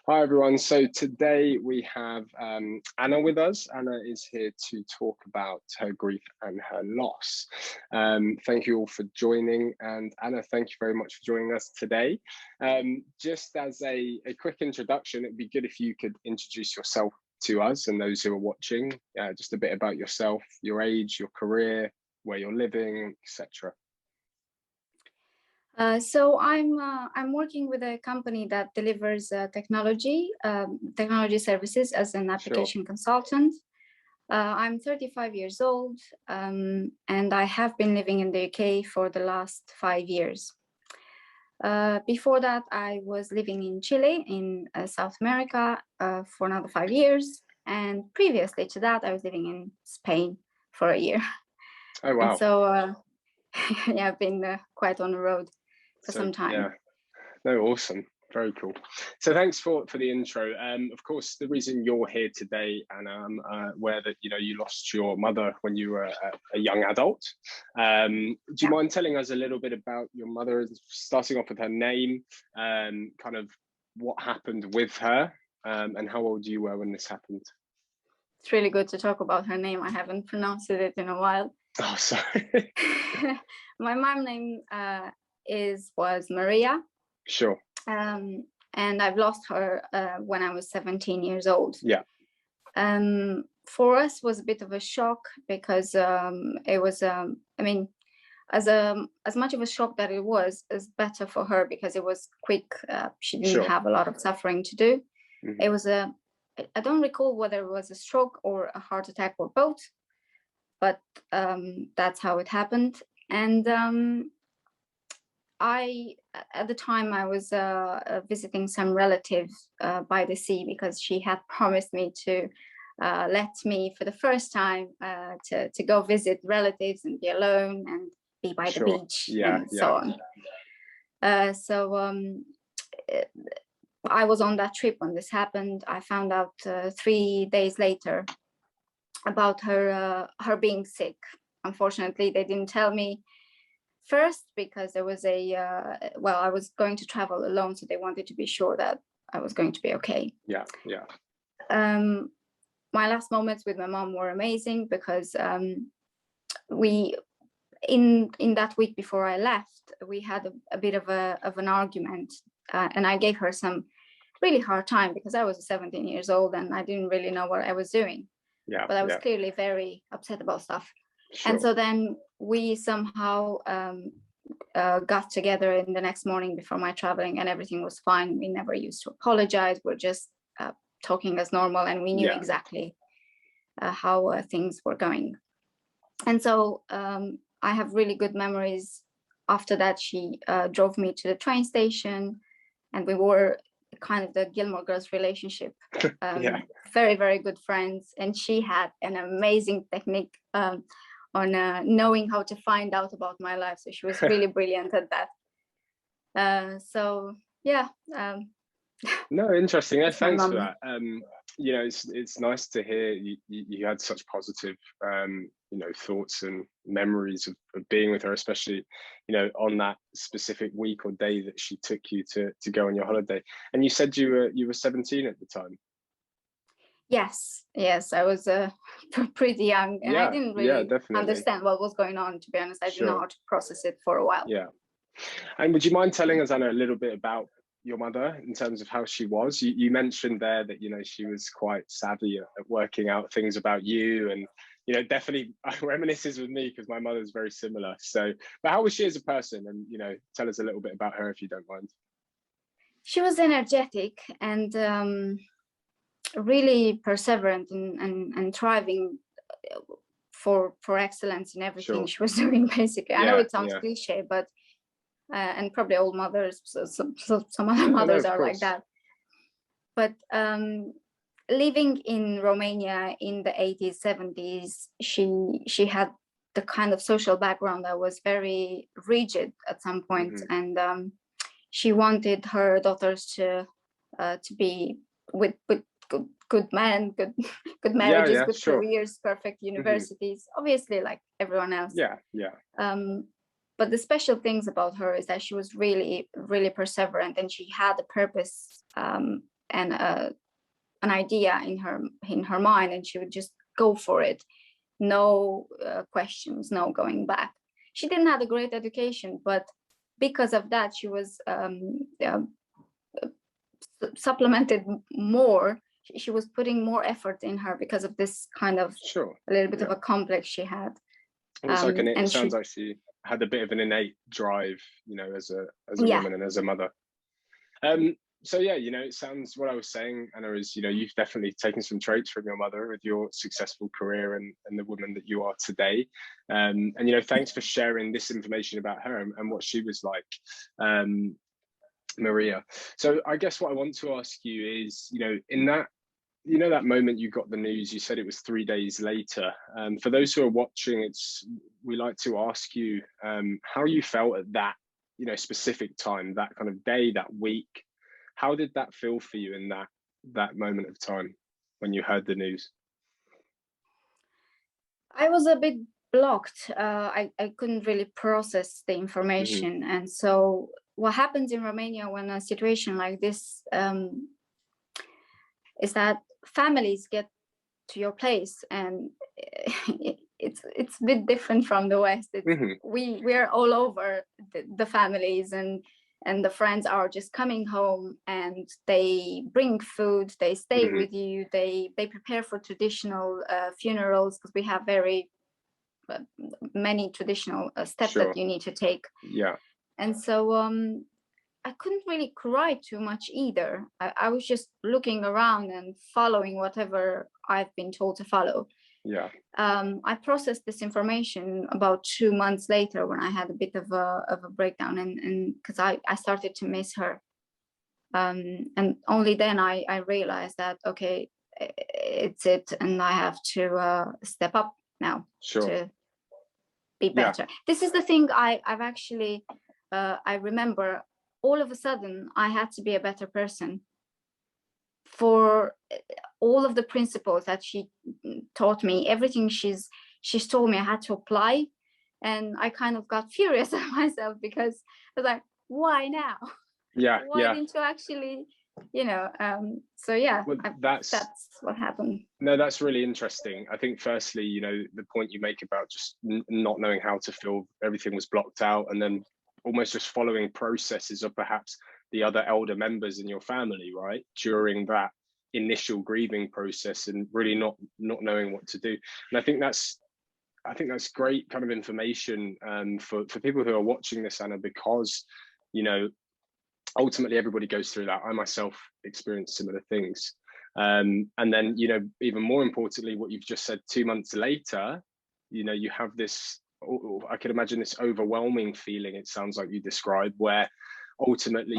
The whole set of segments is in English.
Hi everyone. So today we have Anna with us. Anna is here to talk about her grief and her loss. Thank you all for joining, and Anna, thank you very much for joining us today. Just as a quick introduction, it'd be good if you could introduce yourself to us and those who are watching, just a bit about yourself, your age, your career, where you're living, etc. So I'm working with a company that delivers technology services as an application consultant. I'm 35 years old, and I have been living in the UK for the last 5 years. Before that, I was living in Chile in South America for another 5 years, and previously to that, I was living in Spain for a year. Oh wow! And so yeah, I've been quite on the road for some time. Yeah, no, awesome, very cool. So thanks for the intro. Of course, the reason you're here today, and I'm aware that you lost your mother when you were a young adult. Do you mind telling us a little bit about your mother, starting off with her name, kind of what happened with her, and how old you were when this happened? It's really good to talk about her name. I haven't pronounced it in a while. Oh, sorry. My mom's name was Maria. Sure. And I've lost her when I was 17 years old. Yeah. For us was a bit of a shock because it was I mean, as much of a shock that it was better for her because it was quick. She didn't have a lot of suffering to do. Mm-hmm. It was I don't recall whether it was a stroke or a heart attack or both, but that's how it happened. And at the time I was visiting some relatives by the sea because she had promised me to let me for the first time to go visit relatives and be alone and be by the beach and so on. So I was on that trip when this happened. I found out 3 days later about her being sick. Unfortunately, they didn't tell me first because there was I was going to travel alone, so they wanted to be sure that I was going to be okay. Yeah. My last moments with my mom were amazing because we in that week before I left, we had a bit of an argument, and I gave her some really hard time because I was 17 years old and I didn't really know what I was doing. Yeah. But I was clearly very upset about stuff. Sure. And so then we somehow got together in the next morning before my traveling, and everything was fine. We never used to apologize. We're just talking as normal, and we knew exactly how things were going. And so I have really good memories. After that, she drove me to the train station, and we were kind of the Gilmore Girls relationship. Very, very good friends. And she had an amazing technique on knowing how to find out about my life. So she was really brilliant at that. So yeah. No, interesting. Thanks for that. It's nice to hear you had such positive thoughts and memories of being with her, especially on that specific week or day that she took you to go on your holiday. And you said you were 17 at the time. Yes, I was pretty young, and I didn't really understand what was going on, to be honest. I didn't know how to process it for a while. Yeah. And would you mind telling us, Anna, a little bit about your mother in terms of how she was? You mentioned there that she was quite savvy at working out things about you, and definitely reminisces with me because my mother's very similar. So, but how was she as a person? And tell us a little bit about her if you don't mind. She was energetic and really perseverant and thriving for excellence in everything she was doing. Basically, I know it sounds cliche, but and probably all mothers, some other mothers are like that. But living in Romania in the 80s, 70s, she had the kind of social background that was very rigid at some point, and she wanted her daughters to be with good men, good marriages, good careers, perfect universities, obviously like everyone else. But the special things about her is that she was really, really perseverant, and she had a purpose and an idea in her mind, and she would just go for it. No questions, no going back. She didn't have a great education, but because of that, she was supplemented more. She was putting more effort in her because of this kind of a little bit of a complex she had. It's like it sounds like she had a bit of an innate drive, you know, as a woman and as a mother. So yeah, you know, it sounds, what I was saying, Anna, is, you know, you've definitely taken some traits from your mother with your successful career and the woman that you are today. And, you know, thanks for sharing this information about her and what she was like, Maria. So I guess what I want to ask you is, you know, in that, you know, that moment you got the news, you said it was 3 days later. For those who are watching, we like to ask you how you felt at that, you know, specific time, that kind of day, that week. How did that feel for you in that moment of time when you heard the news? I was a bit blocked. I couldn't really process the information. And so what happens in Romania when a situation like this is that families get to your place, and it's a bit different from the West. We're all over the families, and the friends are just coming home, and they bring food, they stay with you, they prepare for traditional funerals, because we have very many traditional steps that you need to take. And so I couldn't really cry too much either. I was just looking around and following whatever I've been told to follow. I processed this information about 2 months later, when I had a bit of a breakdown, and because I started to miss her. And only then I realized that, okay, it's it, and I have to step up now to be better. This is the thing I've actually, I remember all of a sudden I had to be a better person for all of the principles that she taught me. Everything she's told me, I had to apply. And I kind of got furious at myself, because I was like, why now? Why didn't you actually, you know? So yeah, well, that's what happened. No, that's really interesting. I think firstly, you know, the point you make about just not knowing how to feel, everything was blocked out, and then almost just following processes of perhaps the other elder members in your family, right, during that initial grieving process, and really not knowing what to do. And I think that's great kind of information for people who are watching this, Anna, because, you know, ultimately everybody goes through that. I myself experienced similar things. And then, you know, even more importantly, what you've just said, 2 months later, you know, you have this, I could imagine this overwhelming feeling, it sounds like you described, where ultimately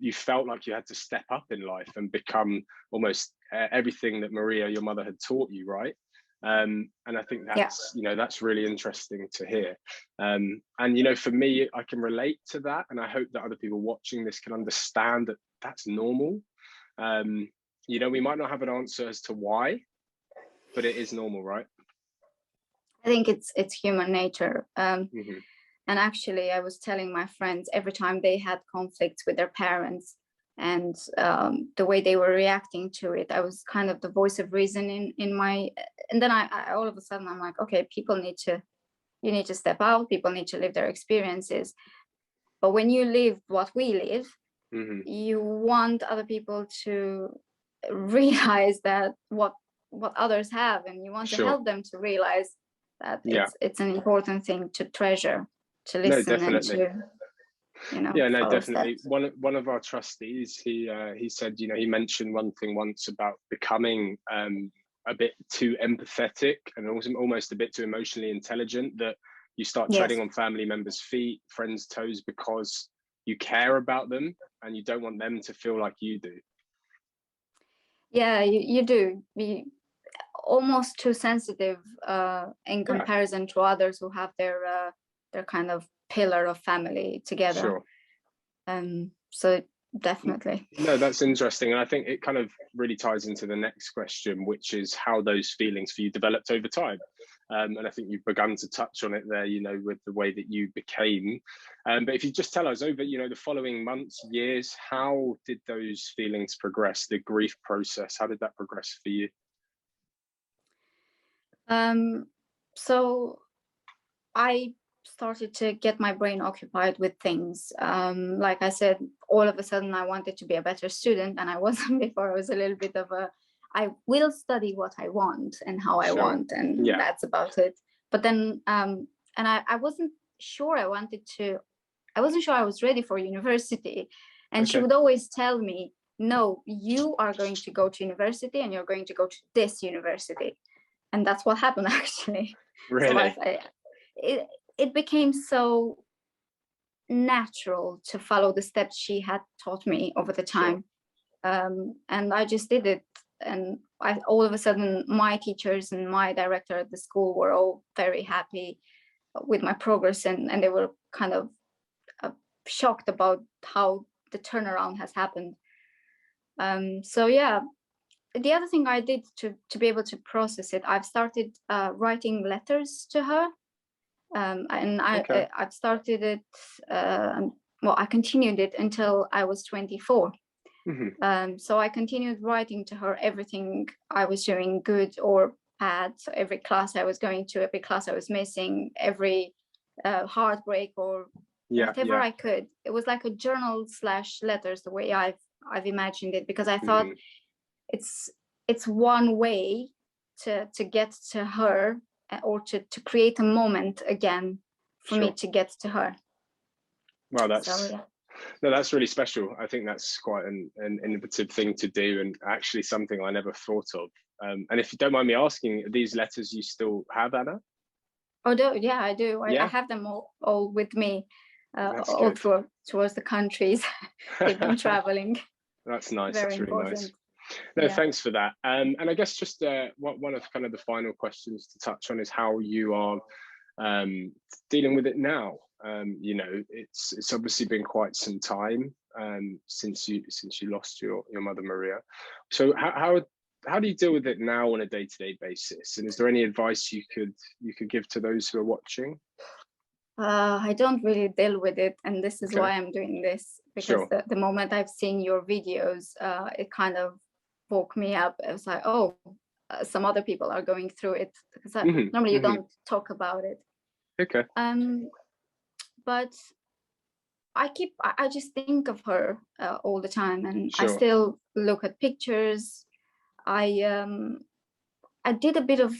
you felt like you had to step up in life and become almost everything that Maria, your mother, had taught you, right? And I think that's, you know, that's really interesting to hear. And, you know, for me, I can relate to that. And I hope that other people watching this can understand that that's normal. You know, we might not have an answer as to why, but it is normal, right? I think it's human nature. And actually, I was telling my friends, every time they had conflicts with their parents and the way they were reacting to it, I was kind of the voice of reason in my, and then I all of a sudden I'm like, okay, you need to step out, people need to live their experiences. But when you live what we live, you want other people to realize that what others have, and you want to help them to realize that it's an important thing to treasure, to listen, and to, you know. Yeah, no, definitely. One of our trustees, he said, you know, he mentioned one thing once about becoming a bit too empathetic and also almost a bit too emotionally intelligent, that you start treading on family members' feet, friends' toes, because you care about them and you don't want them to feel like you do. Yeah, you do. Be almost too sensitive in comparison to others who have their kind of pillar of family together. So definitely. No, that's interesting. And I think it kind of really ties into the next question, which is how those feelings for you developed over time. And I think you've begun to touch on it there, you know, with the way that you became. But if you just tell us over, you know, the following months, years, how did those feelings progress, the grief process? How did that progress for you? So I started to get my brain occupied with things. Like I said, all of a sudden I wanted to be a better student, and I wasn't before. I was a little bit of a, I will study what I want and how I want, and that's about it. But then, and I wasn't sure I wasn't sure I was ready for university. And she would always tell me, no, you are going to go to university, and you're going to go to this university. And that's what happened, actually. Really? So it became so natural to follow the steps she had taught me over the time. And I just did it. And all of a sudden, my teachers and my director at the school were all very happy with my progress. And they were kind of shocked about how the turnaround has happened. So yeah, the other thing I did to be able to process it, I've started writing letters to her. And I've started it, well, I continued it until I was 24. So I continued writing to her everything I was doing, good or bad. So every class I was going to, every class I was missing, every heartbreak or whatever I could. It was like a journal / letters, the way I've imagined it, because I thought it's one way to get to her, or to create a moment again for me to get to her. Wow, that's really special. I think that's quite an innovative thing to do, and actually something I never thought of. And if you don't mind me asking, are these letters you still have, Anna? Oh, yeah, I do. I have them all with me, all towards the countries they've been traveling. That's nice. Very that's really important. Nice. No, thanks for that. And I guess just one of kind of the final questions to touch on is how you are dealing with it now. You know, it's obviously been quite some time since you lost your mother Maria. So how do you deal with it now on a day-to-day basis? And is there any advice you could give to those who are watching? I don't really deal with it, and this is why I'm doing this, because the moment I've seen your videos, it kind of woke me up. I was like, oh, some other people are going through it, because normally you don't talk about it. But I just think of her all the time, and I still look at pictures. I did a bit of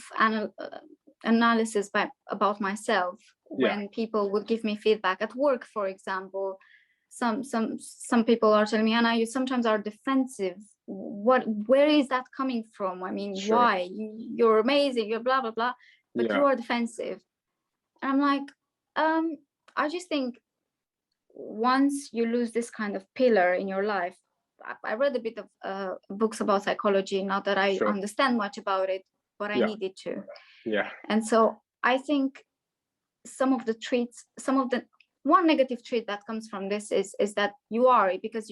analysis about myself when people would give me feedback at work, for example. Some people are telling me, Anna, you sometimes are defensive. Where is that coming from? I mean, why? You're amazing, you're blah blah blah, but you are defensive. And I'm like, I just think once you lose this kind of pillar in your life, I read a bit of books about psychology, not that I understand much about it, but I needed to. And so I think one negative trait that comes from this is that you are, because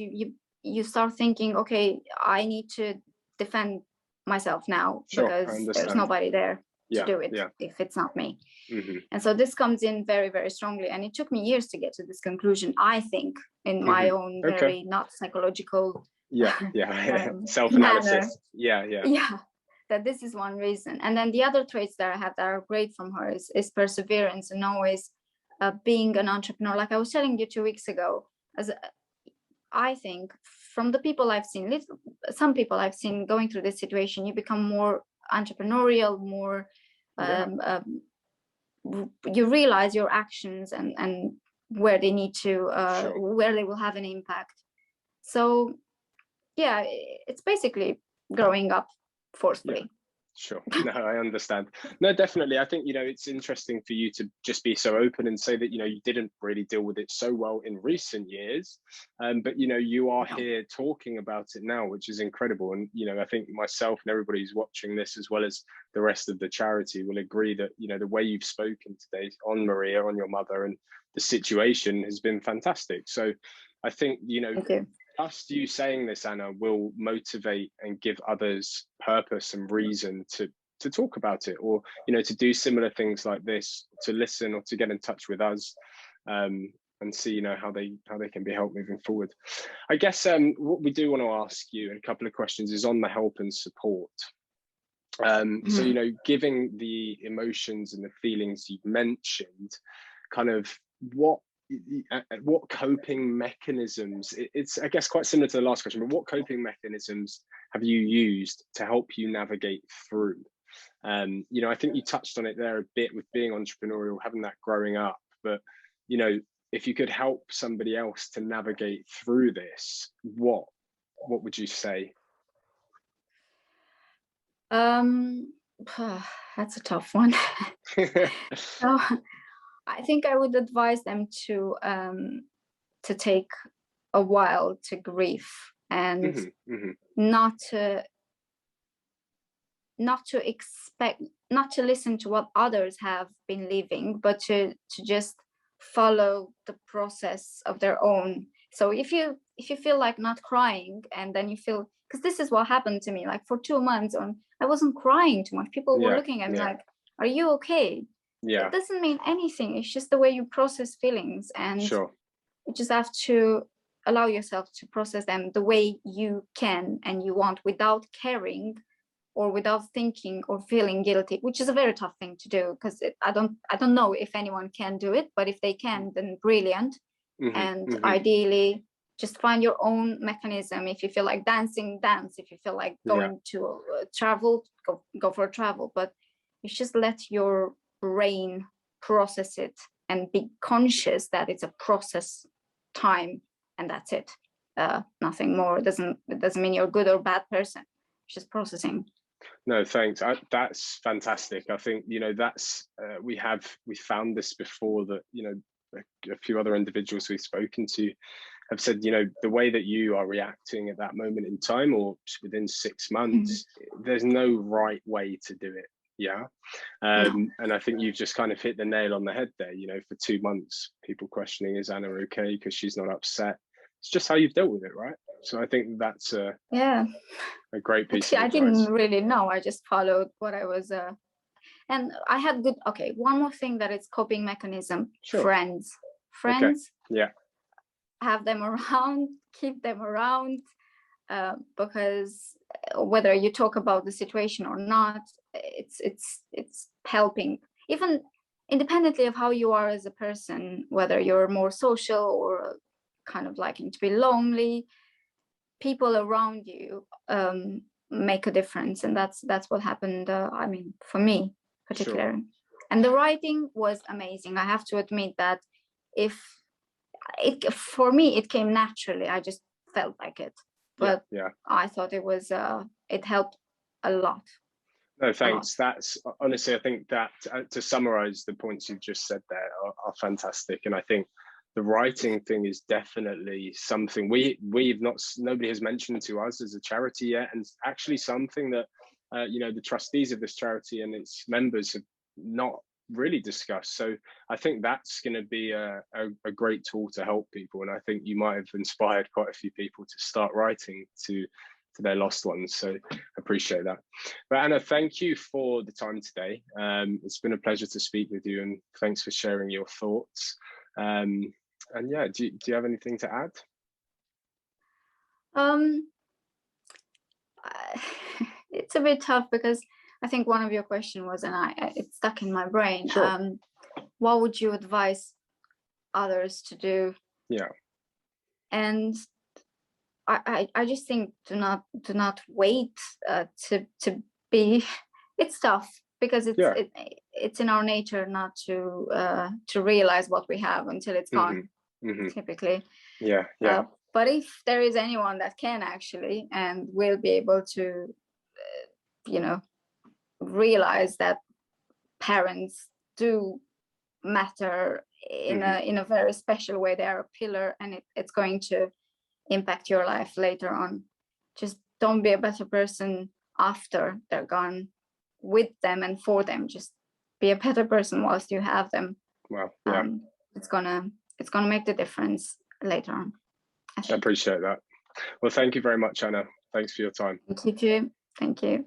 you start thinking, okay, I need to defend myself now, because there's nobody there to do it if it's not me. And so this comes in very, very strongly, and it took me years to get to this conclusion, I think, in my own very not psychological self-analysis that this is one reason. And then the other traits that I have that are great from her is perseverance, and always being an entrepreneur. Like I was telling you 2 weeks ago, I think from the people I've seen, some people I've seen going through this situation, you become more entrepreneurial, more you realize your actions and where they need to where they will have an impact. So yeah, it's basically growing up forcefully. No, I understand. No, definitely. I think, you know, it's interesting for you to just be so open and say that, you know, you didn't really deal with it so well in recent years. But, you know, you are here talking about it now, which is incredible. And, you know, I think myself and everybody who's watching this, as well as the rest of the charity, will agree that, you know, the way you've spoken today on Maria, on your mother, and the situation has been fantastic. So I think, you know, just you saying this, Anna, will motivate and give others purpose and reason to to talk about it, or to do similar things like this, to listen or to get in touch with us, and see how they can be helped moving forward. I guess what we do want to ask you in a couple of questions is on the help and support. So giving the emotions and the feelings you've mentioned, kind of what coping mechanisms, it's I guess quite similar to the last question, but what coping mechanisms have you used to help you navigate through? I think you touched on it there a bit with being entrepreneurial, having that growing up, but if you could help somebody else to navigate through this, what would you say? That's a tough one. So I think I would advise them to take a while to grieve, and not to expect, not to listen to what others have been living, but to just follow the process of their own. So if you feel like not crying, and then you feel, because this is what happened to me, like for 2 months I wasn't crying too much. People were looking at me like, are you okay? It doesn't mean anything. It's just the way you process feelings, and you just have to allow yourself to process them the way you can and you want, without caring or without thinking or feeling guilty, which is a very tough thing to do, because I don't know if anyone can do it, but if they can, then brilliant. And ideally, just find your own mechanism. If you feel like dancing, dance. If you feel like going to travel, go for a travel. But you just let your brain process it and be conscious that it's a process time, and that's it. Nothing more. It doesn't mean you're a good or bad person. It's just processing. No, thanks. That's fantastic. I think that's we found this before, that a few other individuals we've spoken to have said, the way that you are reacting at that moment in time, or within 6 months, there's no right way to do it. And I think you've just kind of hit the nail on the head there. For 2 months, people questioning, is Anna okay because she's not upset? It's just how you've dealt with it, right? So I think that's a great piece of advice. I didn't really know. I just followed what I was and I had good. Okay, one more thing that it's coping mechanism. Friends. Okay. Have them around, keep them around, because whether you talk about the situation or not, it's helping, even independently of how you are as a person, whether you're more social or kind of liking to be lonely. People around you make a difference, and that's what happened. I mean, for me particularly. And the writing was amazing. I have to admit that for me it came naturally. I just felt like it, but I thought it was it helped a lot. No, thanks. That's honestly, I think that to summarize the points you've just said there are fantastic. And I think the writing thing is definitely something nobody has mentioned to us as a charity yet, and actually something that the trustees of this charity and its members have not really discussed. So I think that's going to be a great tool to help people, and I think you might have inspired quite a few people to start writing to their lost ones. So I appreciate that. But Anna, thank you for the time today. It's been a pleasure to speak with you, and thanks for sharing your thoughts. And yeah, do you have anything to add? It's a bit tough, because I think one of your questions was, and it's stuck in my brain. What would you advise others to do? And I just think do not wait to be. It's tough, because it's in our nature not to realize what we have until it's gone. Typically. But if there is anyone that can actually and will be able to realize that parents do matter in a very special way, they are a pillar, and it's going to impact your life later on. Just don't be a better person after they're gone, with them and for them. Just be a better person whilst you have them. It's gonna make the difference later on. I appreciate that. Well, thank you very much, Anna. Thanks for your time. Thank you. Thank you.